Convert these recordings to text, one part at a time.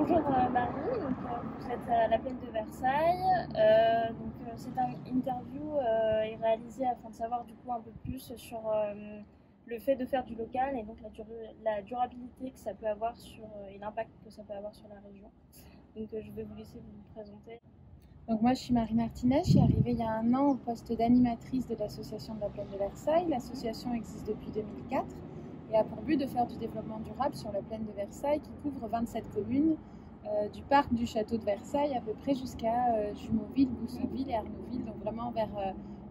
Bonjour Marie, vous êtes à la plaine de Versailles. Cette interview est réalisée afin de savoir du coup un peu plus sur le fait de faire du local et donc la durabilité que ça peut avoir et l'impact que ça peut avoir sur la région. Je vais vous laisser vous présenter. Donc moi je suis Marie Martinez, je suis arrivée il y a un an au poste d'animatrice de l'association de la plaine de Versailles. L'association existe depuis 2004 et a pour but de faire du développement durable sur la plaine de Versailles qui couvre 27 communes, du parc du château de Versailles à peu près jusqu'à Jumeauville, Goussainville et Arnouville, donc vraiment vers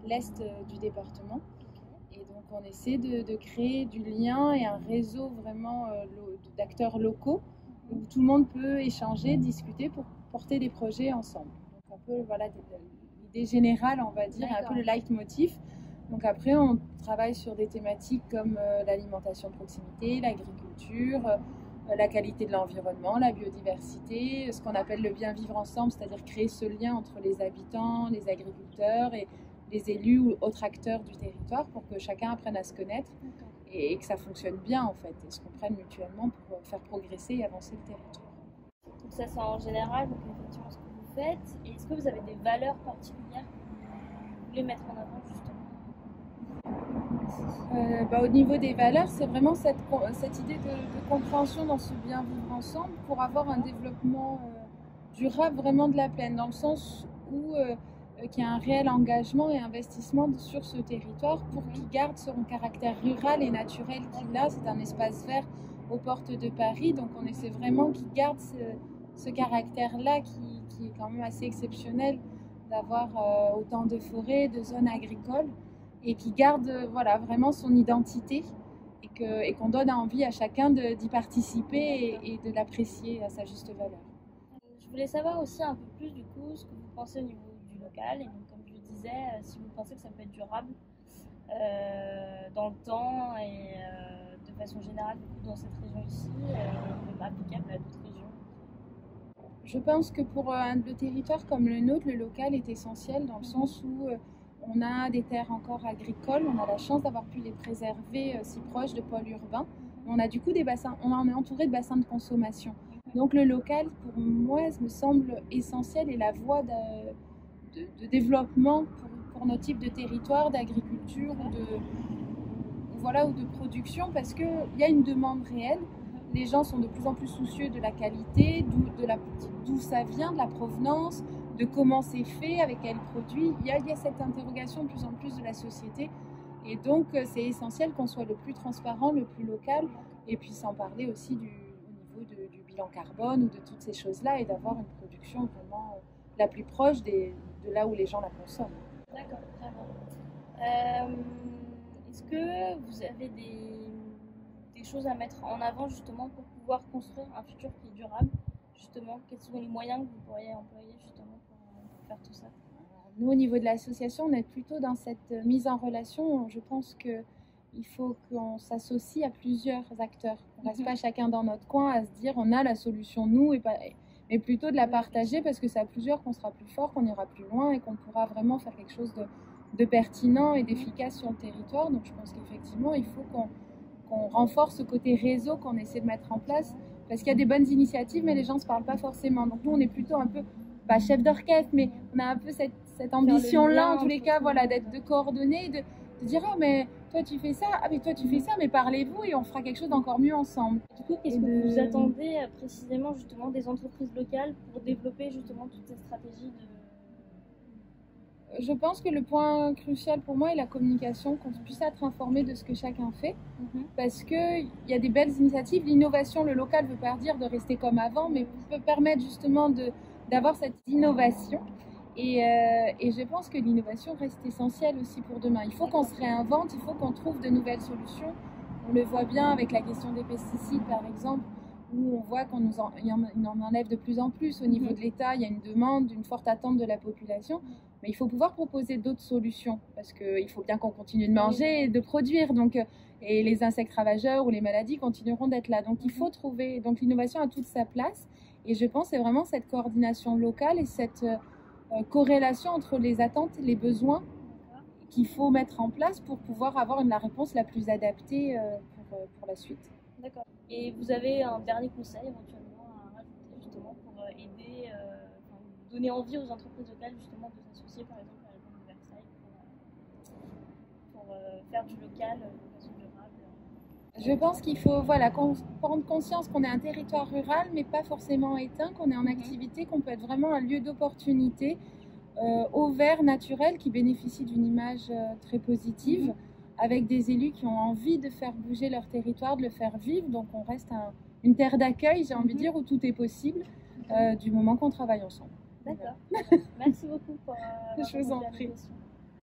l'est du département. Et donc on essaie de créer du lien et un réseau vraiment d'acteurs locaux où tout le monde peut échanger, discuter pour porter des projets ensemble. Donc un peu voilà l'idée générale, on va dire, un peu le leitmotiv. Donc après on travaille sur des thématiques comme l'alimentation de proximité, l'agriculture, la qualité de l'environnement, la biodiversité, ce qu'on appelle le bien vivre ensemble, c'est-à-dire créer ce lien entre les habitants, les agriculteurs et les élus ou autres acteurs du territoire pour que chacun apprenne à se connaître et que ça fonctionne bien en fait, et se comprenne mutuellement pour faire progresser et avancer le territoire. Donc ça c'est en général, donc effectivement ce que vous faites. Et est-ce que vous avez des valeurs particulières que vous voulez mettre en avant justement? Au niveau des valeurs, c'est vraiment cette idée de compréhension dans ce bien vivre ensemble pour avoir un développement durable vraiment de la plaine, dans le sens où qu'il y a un réel engagement et investissement sur ce territoire pour qu'il garde son caractère rural et naturel qu'il a. C'est un espace vert aux portes de Paris, donc on essaie vraiment qu'il garde ce caractère-là qui est quand même assez exceptionnel d'avoir autant de forêts, de zones agricoles, et qui garde voilà, vraiment son identité et qu'on donne envie à chacun d'y participer et de l'apprécier à sa juste valeur. Je voulais savoir aussi un peu plus du coup ce que vous pensez au niveau du local et donc comme je le disais, si vous pensez que ça peut être durable dans le temps et de façon générale du coup, dans cette région ici, même applicable à d'autres régions. Je pense que pour le territoire comme le nôtre, le local est essentiel dans le sens où on a des terres encore agricoles, on a la chance d'avoir pu les préserver si proches de pôles urbains. On a du coup des bassins, on en est entouré de bassins de consommation. Donc le local, pour moi, me semble essentiel et la voie de développement pour nos types de territoires, d'agriculture ou de production, parce qu'il y a une demande réelle. Les gens sont de plus en plus soucieux de la qualité, d'où ça vient, de la provenance, de comment c'est fait, avec quels produits. Il y a cette interrogation de plus en plus de la société. Et donc, c'est essentiel qu'on soit le plus transparent, le plus local, et puis sans parler aussi au niveau du bilan carbone ou de toutes ces choses-là, et d'avoir une production vraiment la plus proche de là où les gens la consomment. D'accord, très bien. Est-ce que vous avez des choses à mettre en avant justement pour pouvoir construire un futur qui est durable? Justement, quels sont les moyens que vous pourriez employer justement pour faire tout ça? Nous, au niveau de l'association, on est plutôt dans cette mise en relation. Je pense qu'il faut qu'on s'associe à plusieurs acteurs. On ne reste pas chacun dans notre coin à se dire on a la solution nous, mais plutôt de la partager parce que c'est à plusieurs qu'on sera plus fort, qu'on ira plus loin et qu'on pourra vraiment faire quelque chose de pertinent et d'efficace sur le territoire. Donc je pense qu'effectivement, il faut qu'on renforce ce côté réseau qu'on essaie de mettre en place parce qu'il y a des bonnes initiatives, mais les gens ne se parlent pas forcément. Donc nous, on est plutôt un peu, pas chef d'orchestre, mais on a un peu cette ambition-là, en tous les cas, voilà, de coordonner, de dire ah mais toi tu fais ça, ah mais toi tu fais ça, mais parlez-vous et on fera quelque chose d'encore mieux ensemble. Du coup, qu'est-ce que vous attendez précisément justement des entreprises locales pour développer justement toutes ces stratégies de... Je pense que le point crucial pour moi est la communication, qu'on puisse être informé de ce que chacun fait, parce qu'il y a des belles initiatives. L'innovation, le local ne veut pas dire de rester comme avant, mais peut permettre justement d'avoir cette innovation. Et je pense que l'innovation reste essentielle aussi pour demain. Il faut qu'on se réinvente, il faut qu'on trouve de nouvelles solutions. On le voit bien avec la question des pesticides, par exemple, où on voit qu'on en enlève de plus en plus. Au niveau de l'État, il y a une demande, une forte attente de la population. Mais il faut pouvoir proposer d'autres solutions, parce qu'il faut bien qu'on continue de manger et de produire. Donc, et les insectes ravageurs ou les maladies continueront d'être là. Donc il faut trouver... Donc l'innovation a toute sa place. Et je pense que c'est vraiment cette coordination locale et cette... corrélation entre les attentes et les besoins qu'il faut mettre en place pour pouvoir avoir la réponse la plus adaptée pour la suite. D'accord. Et vous avez un dernier conseil éventuellement à rajouter justement aider, donner envie aux entreprises locales justement de s'associer par exemple à la plaine de Versailles pour faire du local de façon durable. Je pense qu'il faut prendre conscience qu'on est un territoire rural, mais pas forcément éteint, qu'on est en activité, qu'on peut être vraiment un lieu d'opportunité au vert naturel qui bénéficie d'une image très positive, avec des élus qui ont envie de faire bouger leur territoire, de le faire vivre. Donc on reste une terre d'accueil, j'ai envie de dire, où tout est possible du moment qu'on travaille ensemble. D'accord. Merci beaucoup pour Je vous en prie. l'invitation.